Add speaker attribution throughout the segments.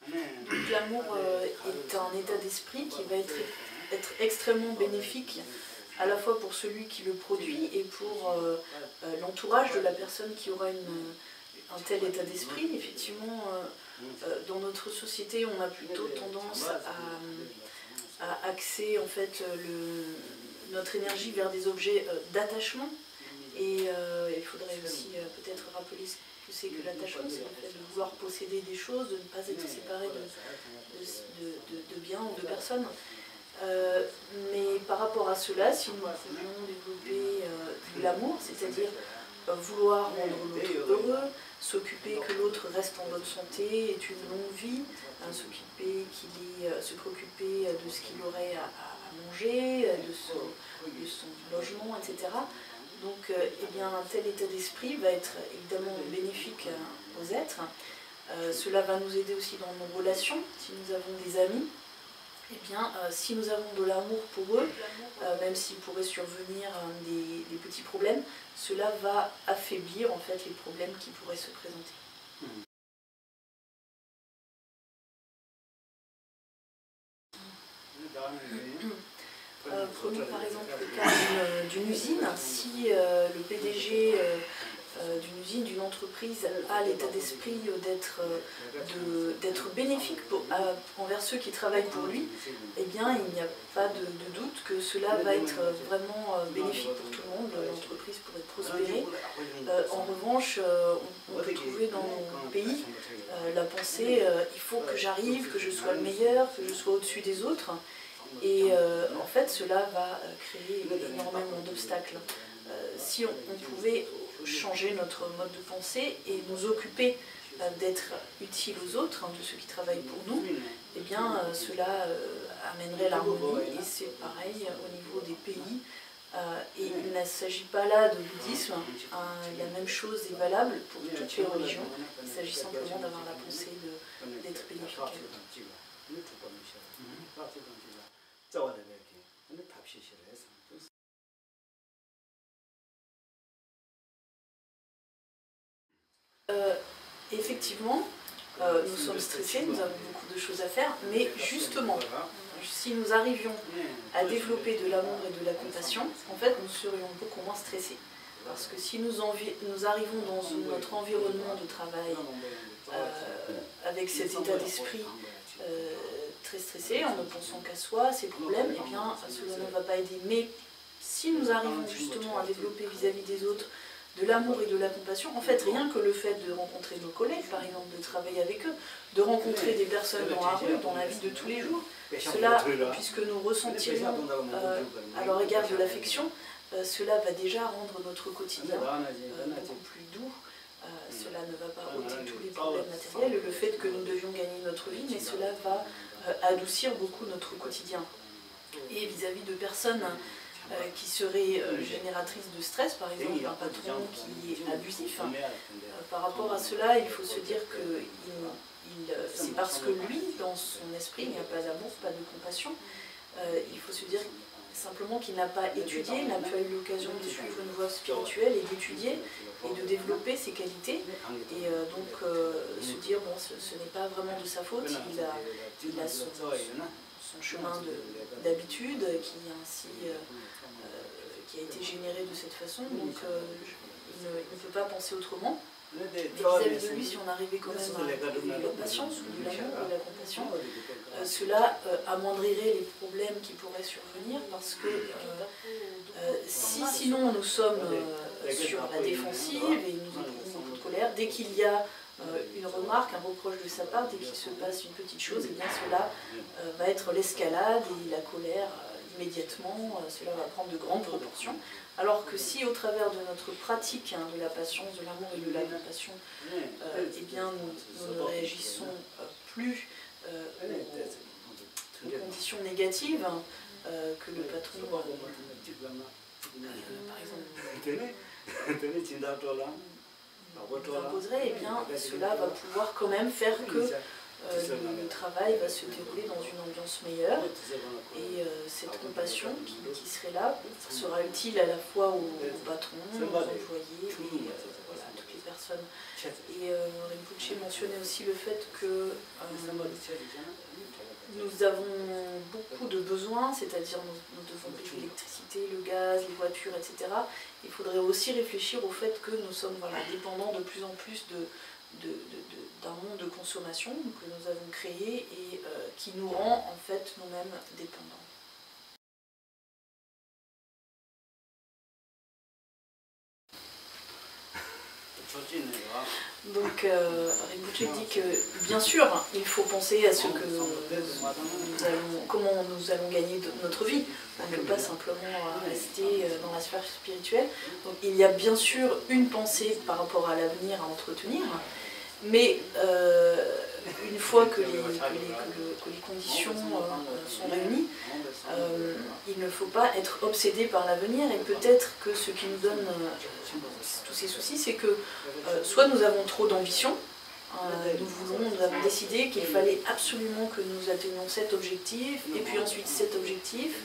Speaker 1: Donc l'amour est un état d'esprit qui va être extrêmement bénéfique à la fois pour celui qui le produit et pour l'entourage de la personne qui aura un tel état d'esprit. Effectivement, dans notre société, on a plutôt tendance à axer en fait notre énergie vers des objets d'attachement. Et il faudrait aussi peut-être rappeler ce que c'est que l'attachement, c'est le fait de vouloir posséder des choses, de ne pas être séparé de biens ou de personnes. Mais par rapport à cela, si nous pouvions développer de l'amour, c'est-à-dire vouloir rendre l'autre heureux, s'occuper que l'autre reste en bonne santé, ait une longue vie, se préoccuper de ce qu'il aurait à manger, de son logement, etc. Donc eh bien, un tel état d'esprit va être évidemment bénéfique aux êtres. Cela va nous aider aussi dans nos relations, si nous avons des amis. Eh bien, si nous avons de l'amour pour eux, même s'il pourrait survenir des petits problèmes, cela va affaiblir en fait les problèmes qui pourraient se présenter. Prenons par exemple le cas d'une usine. Si le PDG d'une usine, d'une entreprise a l'état d'esprit d'être bénéfique envers ceux qui travaillent pour lui, eh bien il n'y a pas de doute que cela va être vraiment bénéfique pour tout le monde, l'entreprise pourrait prospérer. En revanche, on peut trouver dans nos pays la pensée il faut que j'arrive, que je sois le meilleur, que je sois au-dessus des autres. Et en fait, cela va créer énormément d'obstacles. Si on pouvait changer notre mode de pensée et nous occuper d'être utile aux autres, de ceux qui travaillent pour nous, eh bien cela amènerait l'harmonie. Et c'est pareil au niveau des pays. Et il ne s'agit pas là de bouddhisme, la même chose est valable pour toutes les religions. Il s'agit simplement d'avoir la pensée d'être bénéfique à l'autre. Effectivement, nous sommes stressés, nous avons beaucoup de choses à faire, mais justement, si nous arrivions à développer de l'amour et de la compassion, en fait, nous serions beaucoup moins stressés. Parce que si nous arrivons dans notre environnement de travail avec cet état d'esprit très stressé, en ne pensant qu'à soi, à ses problèmes, eh bien, cela ne va pas aider. Mais si nous arrivons justement à développer vis-à-vis des autres de l'amour et de la compassion, en fait, rien que le fait de rencontrer nos collègues, par exemple, de travailler avec eux, de rencontrer des personnes dans la rue, dans la vie de tous les jours, cela, puisque nous ressentirons à leur égard de l'affection, cela va déjà rendre notre quotidien beaucoup plus doux. Cela ne va pas ôter tous les problèmes matériels et le fait que nous devions gagner notre vie, mais cela va adoucir beaucoup notre quotidien. Et vis-à-vis de personnes qui seraient génératrices de stress, par exemple un patron qui est abusif, par rapport à cela, il faut se dire que c'est parce que lui, dans son esprit, il n'y a pas d'amour, pas de compassion. Il faut se dire simplement qu'il n'a pas étudié, il n'a pas eu l'occasion de suivre une voie spirituelle et d'étudier et de développer ses qualités. Et donc se dire, bon, ce n'est pas vraiment de sa faute, il a son chemin d'habitude qui a été généré de cette façon, donc il ne peut pas penser autrement. Mais vis-à-vis de lui, si on arrivait quand même à la patience, ou de l'amour, de la compassion, cela amoindrirait les problèmes qui pourraient survenir, parce que si sinon nous sommes sur la défensive et nous éprouvons beaucoup de colère, dès qu'il y a une remarque, un reproche de sa part, dès qu'il se passe une petite chose, et bien cela va être l'escalade et la colère immédiatement, cela va prendre de grandes proportions. Alors que si au travers de notre pratique de la patience, de l'amour et de la compassion, eh bien nous ne réagissons plus aux conditions négatives que le patron, par exemple, nous imposerait, eh bien cela va pouvoir quand même faire que le travail va se dérouler dans une ambiance meilleure et cette compassion qui serait là sera utile à la fois aux patrons, aux employés et voilà, à toutes les personnes personnes. Et Rinpoche mentionnait aussi le fait que nous avons beaucoup de besoins, c'est-à-dire nous devons payer l'électricité, le gaz, les voitures, etc. Il faudrait aussi réfléchir au fait que nous sommes dépendants de plus en plus d'un monde de consommation que nous avons créé et qui nous rend en fait nous-mêmes dépendants. Donc Rinpoche dit que bien sûr il faut penser à ce que comment nous allons gagner notre vie. On ne peut pas simplement rester dans la sphère spirituelle. Donc il y a bien sûr une pensée par rapport à l'avenir à entretenir, mais une fois que les conditions sont réunies, il ne faut pas être obsédé par l'avenir, et peut-être que ce qui nous donne tous ces soucis, c'est que soit nous avons trop d'ambition, nous avons décidé qu'il fallait absolument que nous atteignions cet objectif, et puis ensuite cet objectif,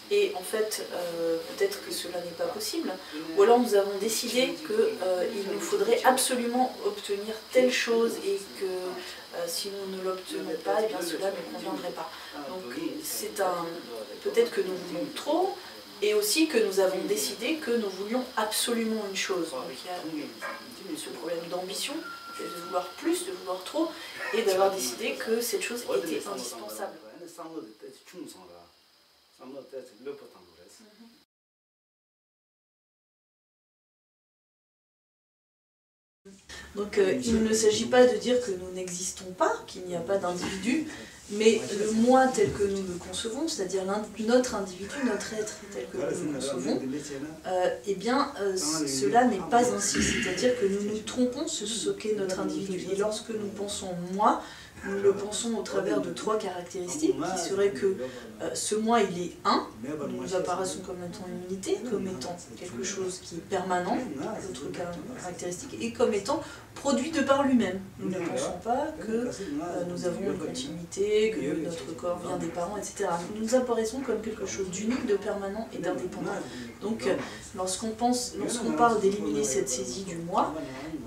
Speaker 1: et en fait, peut-être que cela n'est pas possible, ou alors nous avons décidé qu'il nous faudrait absolument obtenir telle chose, et que si nous ne l'obtenons pas, eh bien cela ne conviendrait pas. Donc peut-être que nous voulons trop, et aussi que nous avons décidé que nous voulions absolument une chose. Donc il y a ce problème d'ambition, de vouloir plus, de vouloir trop, et d'avoir décidé que cette chose était indispensable. Donc il ne s'agit pas de dire que nous n'existons pas, qu'il n'y a pas d'individu, mais le moi tel que nous le concevons, c'est-à-dire notre individu, notre être tel que nous le concevons, eh bien cela n'est pas ainsi, c'est-à-dire que nous nous trompons sur ce qu'est notre individu. Et lorsque nous pensons moi, nous le pensons au travers de 3 caractéristiques, qui seraient que ce moi il est un, nous apparaissons comme étant une unité, comme étant quelque chose qui est permanent, d'autres caractéristiques, et comme étant produit de par lui-même. Nous ne pensons pas que nous avons une continuité, que notre corps vient des parents, etc. Nous apparaissons comme quelque chose d'unique, de permanent et d'indépendant. Donc lorsqu'on parle d'éliminer cette saisie du moi,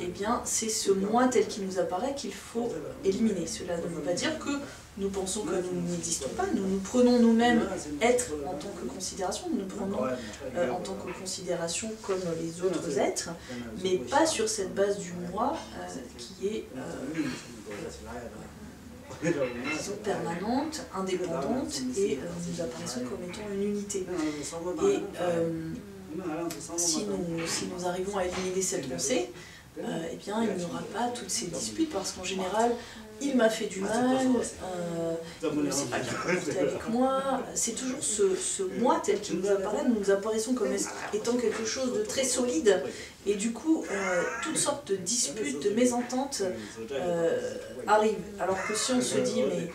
Speaker 1: eh bien c'est ce moi tel qu'il nous apparaît qu'il faut éliminer. Cela ne veut pas dire que nous pensons que nous n'existons pas, nous nous prenons nous-mêmes être en tant que considération, nous nous prenons en tant que considération comme les autres êtres, mais pas sur cette base du moi qui est disons, permanente, indépendante, et nous apparaissons comme étant une unité. Et si nous arrivons à éliminer cette pensée, eh bien, il n'y aura pas toutes ces disputes, parce qu'en général, il m'a fait du mal, il ne s'est pas bien comporté avec moi. C'est toujours ce moi tel qu'il nous apparaît. Nous apparaissons comme étant quelque chose de très solide, et du coup, toutes sortes de disputes, de mésententes arrivent. Alors que si on se dit, mais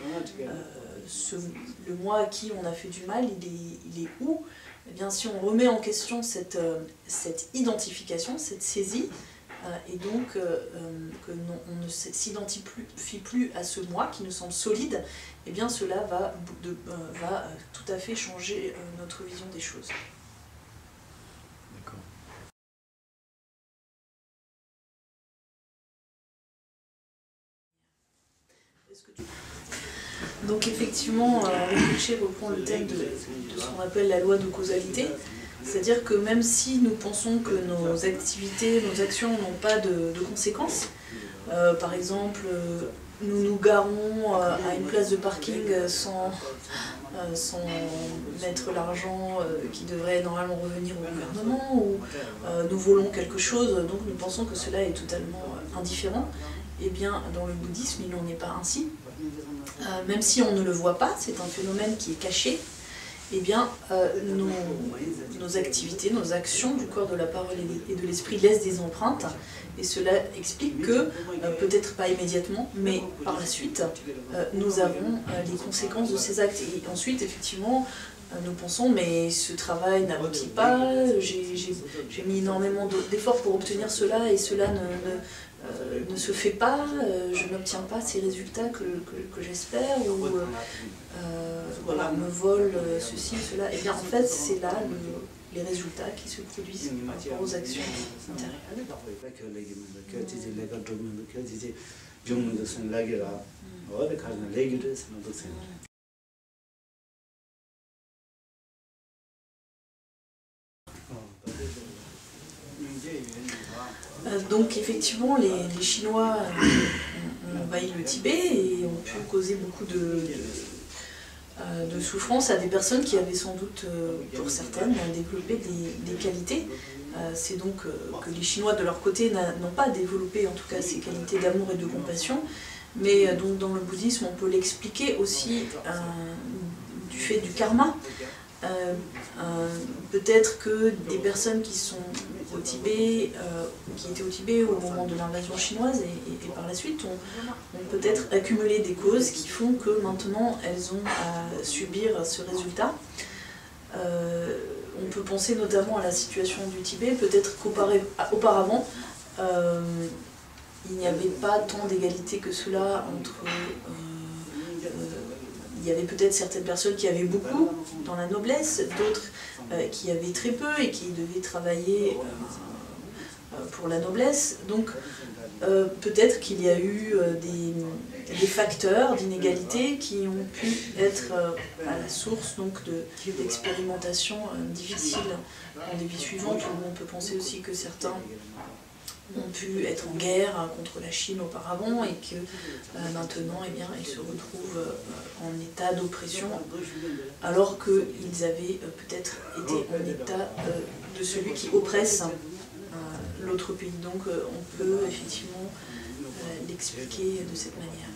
Speaker 1: le moi à qui on a fait du mal, il est où? Eh bien, si on remet en question cette identification, cette saisie, et donc on ne s'identifie plus à ce moi qui nous semble solide, eh bien cela va tout à fait changer notre vision des choses.
Speaker 2: D'accord.
Speaker 1: Donc effectivement, Rinpoche reprend le thème de ce qu'on appelle la loi de causalité. C'est-à-dire que même si nous pensons que nos activités, nos actions n'ont pas de conséquences, par exemple, nous nous garons à une place de parking sans mettre l'argent qui devrait normalement revenir au gouvernement, ou nous volons quelque chose, donc nous pensons que cela est totalement indifférent. Eh bien, dans le bouddhisme, il n'en est pas ainsi. Même si on ne le voit pas, c'est un phénomène qui est caché. Eh bien, nos activités, nos actions du corps, de la parole et de l'esprit laissent des empreintes, et cela explique que, peut-être pas immédiatement, mais par la suite, nous avons les conséquences de ces actes. Et ensuite, effectivement, nous pensons, mais ce travail n'aboutit pas, j'ai mis énormément d'efforts pour obtenir cela, et cela ne se fait pas, je n'obtiens pas ces résultats que j'espère, ou voilà, me vole ceci, cela. Et bien en fait, c'est là les résultats qui se produisent par rapport aux actions antérieures. Donc effectivement, les Chinois ont envahi le Tibet et ont pu causer beaucoup de souffrance à des personnes qui avaient sans doute, pour certaines, développé des qualités. C'est donc que les Chinois, de leur côté, n'ont pas développé en tout cas ces qualités d'amour et de compassion, mais donc dans le bouddhisme, on peut l'expliquer aussi du fait du karma. Peut-être que des personnes qui sont au Tibet, qui étaient au Tibet au moment de l'invasion chinoise et par la suite ont peut-être accumulé des causes qui font que maintenant elles ont à subir ce résultat. On peut penser notamment à la situation du Tibet, peut-être qu'auparavant il n'y avait pas tant d'égalité que cela entre... il y avait peut-être certaines personnes qui avaient beaucoup dans la noblesse, d'autres qui avaient très peu et qui devaient travailler pour la noblesse. Donc peut-être qu'il y a eu des facteurs d'inégalité qui ont pu être à la source d'expérimentations difficiles dans des vies suivantes, où on peut penser aussi que certains ont pu être en guerre contre la Chine auparavant et que maintenant eh bien, ils se retrouvent en état d'oppression alors qu'ils avaient peut-être été en état de celui qui oppresse l'autre pays. Donc on peut effectivement l'expliquer de cette manière.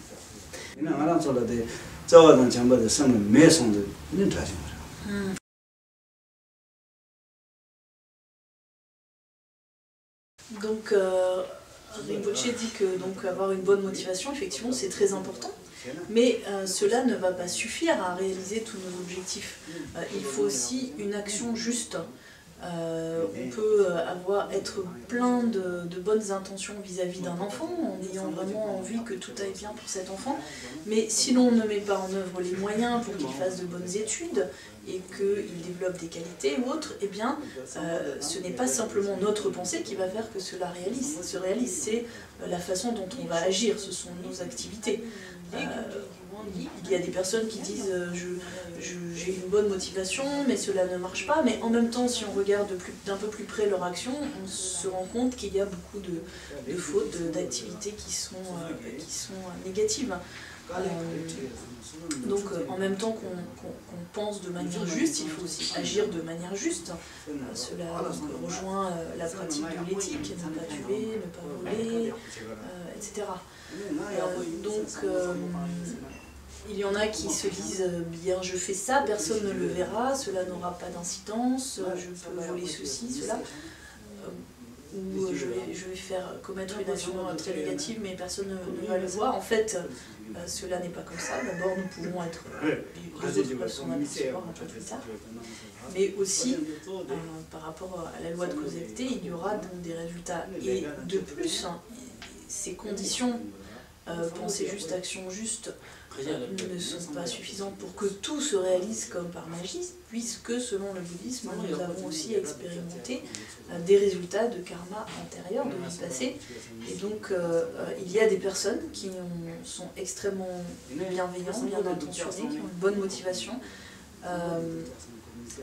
Speaker 1: Donc Rinpoche dit que avoir une bonne motivation, effectivement, c'est très important, mais cela ne va pas suffire à réaliser tous nos objectifs. Il faut aussi une action juste. On peut être plein de bonnes intentions vis-à-vis d'un enfant, en ayant vraiment envie que tout aille bien pour cet enfant, mais si l'on ne met pas en œuvre les moyens pour qu'il fasse de bonnes études et qu'il développe des qualités ou autres, eh bien, ce n'est pas simplement notre pensée qui va faire que cela se réalise, c'est la façon dont on va agir, ce sont nos activités. Il y a des personnes qui disent j'ai une bonne motivation mais cela ne marche pas, mais en même temps si on regarde d'un peu plus près leur action, on se rend compte qu'il y a beaucoup de fautes, d'activités qui sont négatives. Donc en même temps qu'on pense de manière juste, il faut aussi agir de manière juste. Cela rejoint la pratique de l'éthique, ne pas tuer, ne pas voler, etc. Il y en a qui se disent bien je fais ça, personne ne le verra, cela n'aura pas d'incidence, je peux voler ceci, cela, ou je vais commettre une action très négative mais personne ne va le voir. En fait, cela n'est pas comme ça. D'abord nous pouvons être, les autres peuvent s'en apercevoir un peu plus tard, mais aussi par rapport à la loi de causalité, il y aura donc des résultats. Et de plus, ces conditions, pensée juste, action juste, ne sont pas suffisantes pour que tout se réalise comme par magie, puisque selon le bouddhisme, nous avons aussi expérimenté des résultats de karma antérieur, de vie passée. Et donc il y a des personnes qui sont extrêmement bienveillantes, bien intentionnées, qui ont une bonne motivation,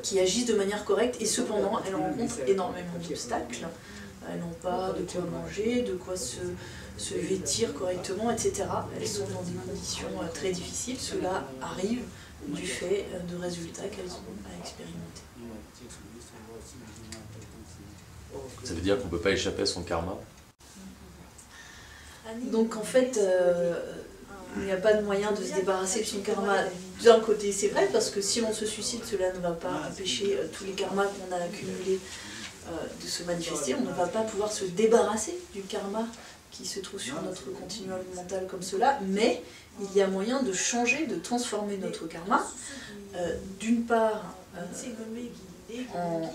Speaker 1: qui agissent de manière correcte, et cependant elles rencontrent énormément d'obstacles. Elles n'ont pas de quoi manger, de quoi se vêtir correctement, etc. Elles sont dans des conditions très difficiles. Cela arrive du fait de résultats qu'elles ont à expérimenter.
Speaker 2: Ça veut dire qu'on ne peut pas échapper à son karma?
Speaker 1: Donc en fait, il n'y a pas de moyen de se débarrasser de son karma. D'un côté, c'est vrai, parce que si l'on se suicide, cela ne va pas empêcher tous les karmas qu'on a accumulés de se manifester. On ne va pas pouvoir se débarrasser du karma qui se trouve sur notre continuum mental comme cela, mais il y a moyen de changer, de transformer notre karma, d'une part en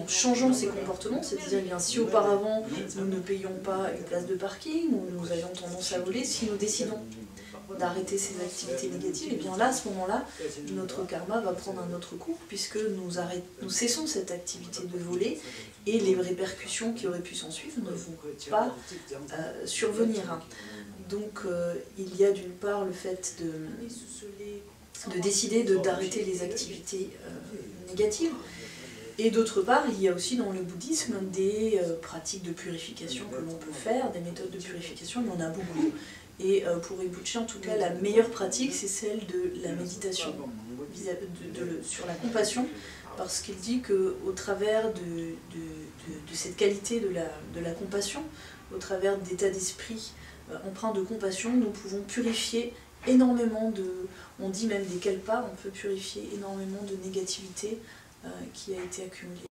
Speaker 1: changeant ses comportements, c'est-à-dire bien si auparavant nous ne payions pas une place de parking ou nous avions tendance à voler, si nous décidons d'arrêter ces activités négatives, et bien là, à ce moment-là, notre karma va prendre un autre coup, puisque nous cessons cette activité de voler, et les répercussions qui auraient pu s'en suivre ne vont pas survenir. Donc il y a d'une part le fait de décider d'arrêter les activités négatives, et d'autre part, il y a aussi dans le bouddhisme des pratiques de purification que l'on peut faire, des méthodes de purification, il y en a beaucoup. Et pour Rinpoché, en tout cas, la meilleure pratique, c'est celle de la méditation sur la compassion, parce qu'il dit qu'au travers de cette qualité de la compassion, au travers d'états d'esprit empreints de compassion, nous pouvons purifier énormément on dit même des kalpas, on peut purifier énormément de négativité qui a été accumulée.